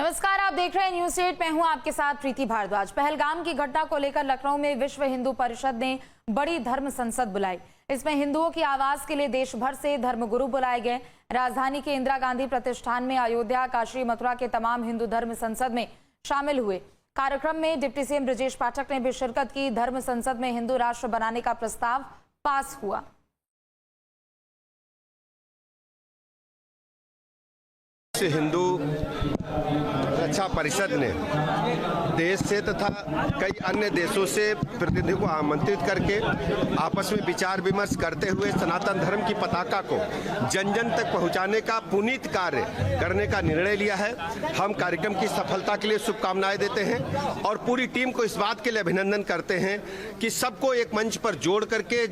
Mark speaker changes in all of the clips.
Speaker 1: नमस्कार, आप देख रहे हैं न्यूज़ 8। मैं हूं आपके साथ प्रीति भारद्वाज। पहलगाम की घटना को लेकर लखनऊ में विश्व हिंदू परिषद ने बड़ी धर्म संसद बुलाई। इसमें हिंदुओं की आवाज के लिए देश भर से धर्मगुरु बुलाए गए। राजधानी के इंदिरा गांधी प्रतिष्ठान में अयोध्या, काशी, मथुरा के तमाम हिंदू धर्म संसद में शामिल हुए। कार्यक्रम में डिप्टी सीएम ब्रजेश पाठक ने भी शिरकत की। धर्म संसद में हिंदू राष्ट्र बनाने का प्रस्ताव पास हुआ।
Speaker 2: हिंदू रक्षा परिषद ने देश से तथा कई अन्य देशों से प्रतिनिधियों को आमंत्रित करके आपस में विचार विमर्श करते हुए सनातन धर्म की पताका को जन जन तक पहुंचाने का पुनीत कार्य करने का निर्णय लिया है। हम कार्यक्रम की सफलता के लिए शुभकामनाएं देते हैं और पूरी टीम को इस बात के लिए अभिनंदन करते हैं कि सबको एक मंच पर जोड़ करके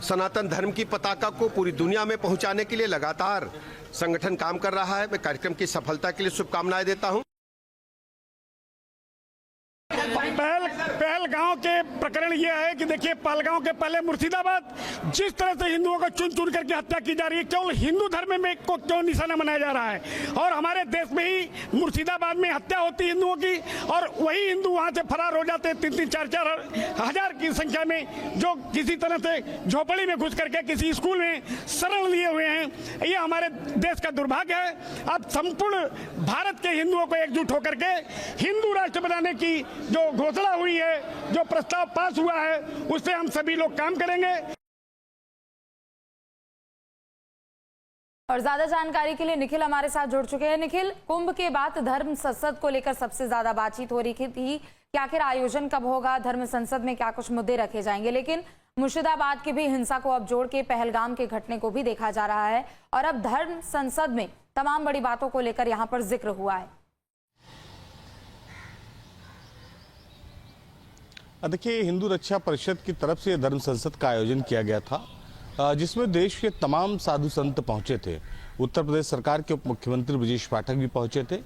Speaker 2: सनातन धर्म की पताका को पूरी दुनिया में पहुंचाने के लिए लगातार संगठन काम कर रहा है। मैं कार्यक्रम की सफलता के लिए शुभकामनाएं देता हूं।
Speaker 3: पहलगांव के प्रकरण यह है कि देखिए, पहलगांव के पहले मुर्शिदाबाद जिस तरह से हिंदुओं को चुन चुन करके हत्या की जा रही है, केवल हिंदू धर्म में को क्यों निशाना बनाया जा रहा है। और हमारे देश में ही मुर्शिदाबाद में हत्या होती है हिंदुओं की, और वही हिंदू वहां से फरार हो जाते हैं 3-3, 4-4 हजार की संख्या में, जो किसी तरह से झोपड़ी में घुस करके किसी स्कूल में शरण लिए हुए हैं। ये हमारे देश का दुर्भाग्य है। अब संपूर्ण भारत के हिंदुओं को एकजुट होकर के हिंदू राष्ट्र बनाने की जो घोषणा हुई है, जो प्रस्ताव पास हुआ है, उस पे हम सभी लोग काम करेंगे।
Speaker 1: और ज्यादा जानकारी के लिए निखिल हमारे साथ जुड़ चुके हैं। निखिल, कुंभ के बाद धर्म संसद को लेकर सबसे ज्यादा बातचीत हो रही थी कि आखिर आयोजन कब होगा, धर्म संसद में क्या कुछ मुद्दे रखे जाएंगे, लेकिन मुर्शिदाबाद की भी हिंसा को अब जोड़ के पहलगाम के घटने को भी देखा जा रहा है और अब धर्म संसद में तमाम बड़ी बातों को लेकर यहाँ पर जिक्र हुआ है।
Speaker 4: देखिए, हिंदू रक्षा परिषद की तरफ से धर्म संसद का आयोजन किया गया था, जिसमें देश के तमाम साधु संत पहुंचे थे। उत्तर प्रदेश सरकार के उप मुख्यमंत्री ब्रजेश पाठक भी पहुंचे थे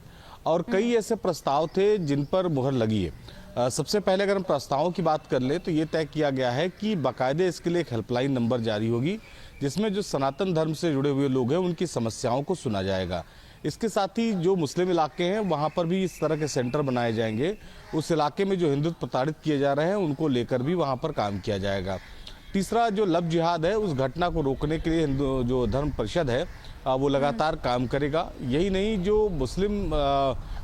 Speaker 4: और कई ऐसे प्रस्ताव थे जिन पर मुहर लगी है। सबसे पहले अगर हम प्रस्तावों की बात कर ले तो ये तय किया गया है कि बाकायदे इसके लिए एक हेल्पलाइन नंबर जारी होगी, जिसमें जो सनातन धर्म से जुड़े हुए लोग हैं उनकी समस्याओं को सुना जाएगा। इसके साथ ही जो मुस्लिम इलाके हैं वहाँ पर भी इस तरह के सेंटर बनाए जाएंगे। उस इलाके में जो हिंदू प्रताड़ित किए जा रहे हैं उनको लेकर भी वहाँ पर काम किया जाएगा। तीसरा, जो लव जिहाद है उस घटना को रोकने के लिए हिंदू जो धर्म परिषद है वो लगातार काम करेगा। यही नहीं, जो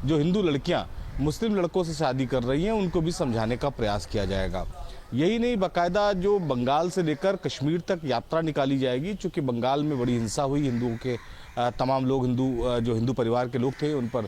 Speaker 4: हिंदू लड़कियाँ मुस्लिम लड़कों से शादी कर रही हैं उनको भी समझाने का प्रयास किया जाएगा। यही नहीं, बाकायदा जो बंगाल से लेकर कश्मीर तक यात्रा निकाली जाएगी, चूँकि बंगाल में बड़ी हिंसा हुई, हिंदुओं के तमाम लोग जो हिंदू परिवार के लोग थे उन पर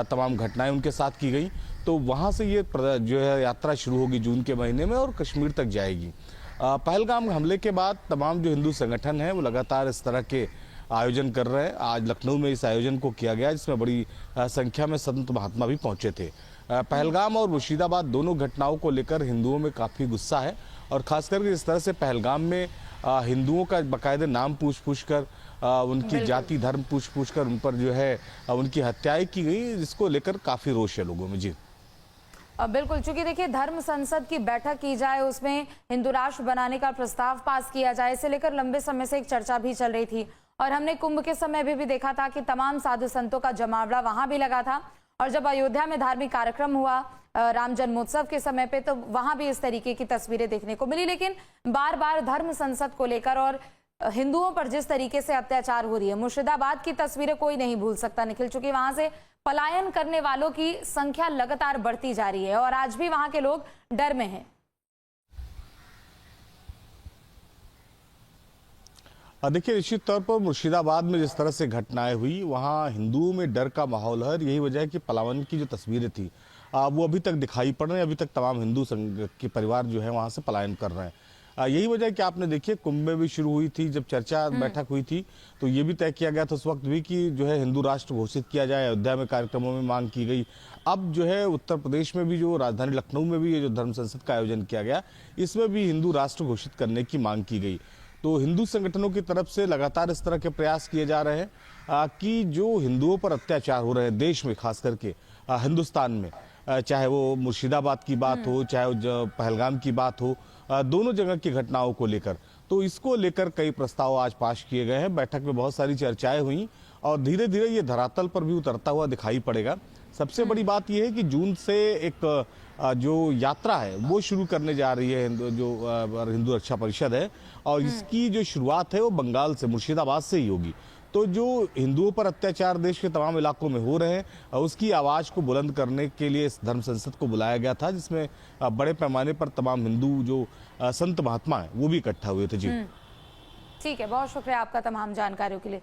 Speaker 4: तमाम घटनाएं उनके साथ की गई, तो वहाँ से ये जो है यात्रा शुरू होगी जून के महीने में और कश्मीर तक जाएगी। पहलगाम हमले के बाद तमाम जो हिंदू संगठन हैं वो लगातार इस तरह के आयोजन कर रहे हैं। आज लखनऊ में इस आयोजन को किया गया, जिसमें बड़ी संख्या में संत महात्मा भी पहुंचे थे। पहलगाम और मुर्शिदाबाद दोनों घटनाओं को लेकर हिंदुओं में काफ़ी गुस्सा है और ख़ासकर इस तरह से पहलगाम में हिंदुओं का बाकायदे नाम पूछ कर उनकी जाति धर्म पूछ कर उन पर जो है उनकी हत्याएं की गई, जिसको लेकर काफ़ी रोष है लोगों में। जी
Speaker 1: बिल्कुल, चूंकि देखिए धर्म संसद की बैठक की जाए, उसमें हिंदू राष्ट्र बनाने का प्रस्ताव पास किया जाए, इसे लेकर लंबे समय से एक चर्चा भी चल रही थी और हमने कुंभ के समय भी देखा था कि तमाम साधु संतों का जमावड़ा वहां भी लगा था। और जब अयोध्या में धार्मिक कार्यक्रम हुआ राम जन्मोत्सव के समय पे, तो वहां भी इस तरीके की तस्वीरें देखने को मिली। लेकिन बार बार धर्म संसद को लेकर और हिंदुओं पर जिस तरीके से अत्याचार हो रही है, मुर्शिदाबाद की तस्वीरें कोई नहीं भूल सकता निखिल, चूंकि वहां से पलायन करने वालों की संख्या लगातार बढ़ती जा रही है और आज भी वहां के लोग डर में हैं।
Speaker 4: देखिए, निश्चित तौर पर मुर्शिदाबाद में जिस तरह से घटनाएं हुई, वहाँ हिंदुओं में डर का माहौल है। यही वजह है कि पलायन की जो तस्वीरें थी वो अभी तक दिखाई पड़ रही हैं। अभी तक तमाम हिंदू संघ के परिवार जो है वहाँ से पलायन कर रहे हैं। यही वजह है कि आपने देखिए कुंभ में भी शुरू हुई थी, जब चर्चा बैठक हुई थी तो ये भी तय किया गया था उस वक्त भी कि जो है हिंदू राष्ट्र घोषित किया जाए। अयोध्या में कार्यक्रमों में मांग की गई। अब जो है उत्तर प्रदेश में भी, जो राजधानी लखनऊ में भी ये जो धर्म संसद का आयोजन किया गया, इसमें भी हिंदू राष्ट्र घोषित करने की मांग की गई। तो हिंदू संगठनों की तरफ से लगातार इस तरह के प्रयास किए जा रहे हैं कि जो हिंदुओं पर अत्याचार हो रहे हैं देश में, खास करके हिंदुस्तान में, चाहे वो मुर्शिदाबाद की बात हो, चाहे वो पहलगाम की बात हो, दोनों जगह की घटनाओं को लेकर, तो इसको लेकर कई प्रस्ताव आज पास किए गए हैं। बैठक में बहुत सारी चर्चाएं हुई और धीरे धीरे ये धरातल पर भी उतरता हुआ दिखाई पड़ेगा। सबसे बड़ी बात यह है कि जून से एक जो यात्रा है वो शुरू करने जा रही है हिंदू रक्षा परिषद है, और इसकी जो शुरुआत है वो बंगाल से, मुर्शिदाबाद से ही होगी। तो जो हिंदुओं पर अत्याचार देश के तमाम इलाकों में हो रहे हैं उसकी आवाज को बुलंद करने के लिए इस धर्म संसद को बुलाया गया था, जिसमें बड़े पैमाने पर तमाम हिंदू जो संत महात्मा हैं वो भी इकट्ठा हुए थे। जी
Speaker 1: ठीक है, बहुत शुक्रिया आपका तमाम जानकारियों के लिए।